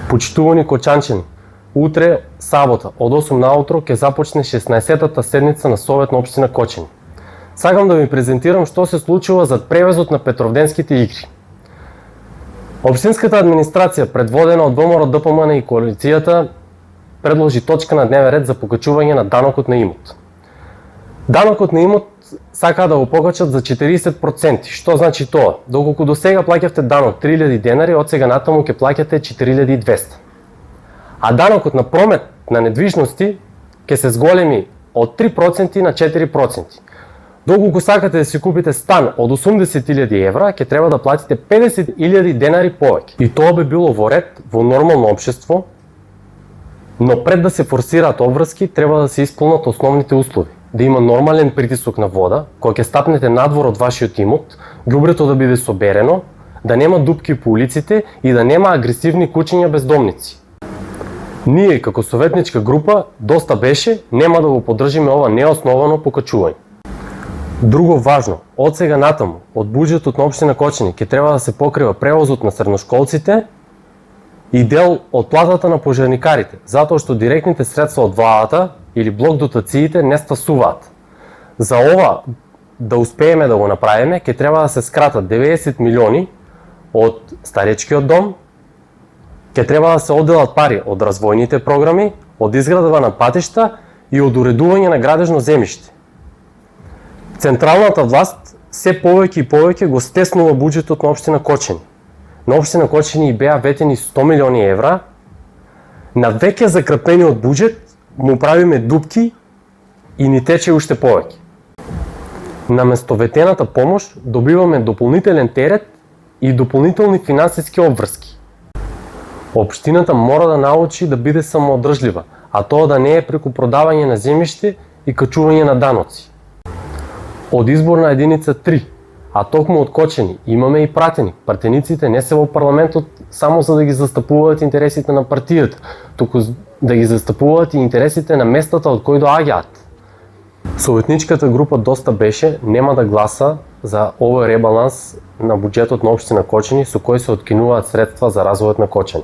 Почитувани кочанчани, утре, сабота, од 8 наутро ќе започне 16-тата седница на Совет на општина Кочани. Сакам да ви презентирам што се случува зад превезот на Петровденските игри. Општинската администрација, предводена од ВМРО, ДПМН и коалицијата, предложи точка на дневен ред за покачување на данокот на имот. Данокот на имот сакаа да го покачат за 40%. Што значи тоа? Доколку до сега плаќавте данок 3000 денари, од сега натаму ќе плаќате 4200. А данокот на промет на недвижности ќе се зголеми од 3% на 4%. Доколку сакате да си купите стан од 80.000 евра, ќе треба да платите 50.000 денари повеќе. И тоа би било во ред, во нормално општество, но пред да се форсираат обврски, треба да се исполнат основните услови. Да има нормален притисок на вода, кога ќе стапнете надвор од вашиот имот, ѓубрето да биде соберено, да нема дупки по улиците и да нема агресивни кучиња бездомници. Ние, како советничка група, доста беше, нема да го поддржиме ова неосновано покачување. Друго важно, од сега натаму, од буџетот на општина Кочани ќе треба да се покрива превозот на средношколците и дел од платата на пожарникарите, затоа што директните средства од владата или блок дотациите не стасуваат. За ова да успееме да го направиме, ќе треба да се скратат 90 милиони од старечкиот дом, ќе треба да се одделат пари од развојните програми, од изградба на патишта и од уредување на градежно земјиште. Централната власт се повеќе и повеќе го стеснува буџетот на општина Кочани. На општина Кочани беа ветени 100 милиони евра, на веќе закрпениот буџет му правиме дупки и ни тече уште повеќе. Наместо ветената помош добиваме дополнителен терет и дополнителни финансиски обврски. Општината мора да научи да биде самоодржлива, а тоа да не е преку продавање на земјиште и качување на даноци. Од изборна единица 3, а токму од Кочани имаме и пратени. Пратениците не се во парламентот само за да ги застапуваат интересите на партијата, туку да ги застапуваат и интересите на местата од кои доаѓаат. Советничката група Доста беше нема да гласа за овој ребаланс на буџетот на општина Кочани со кој се откинуваат средства за развојот на Кочани.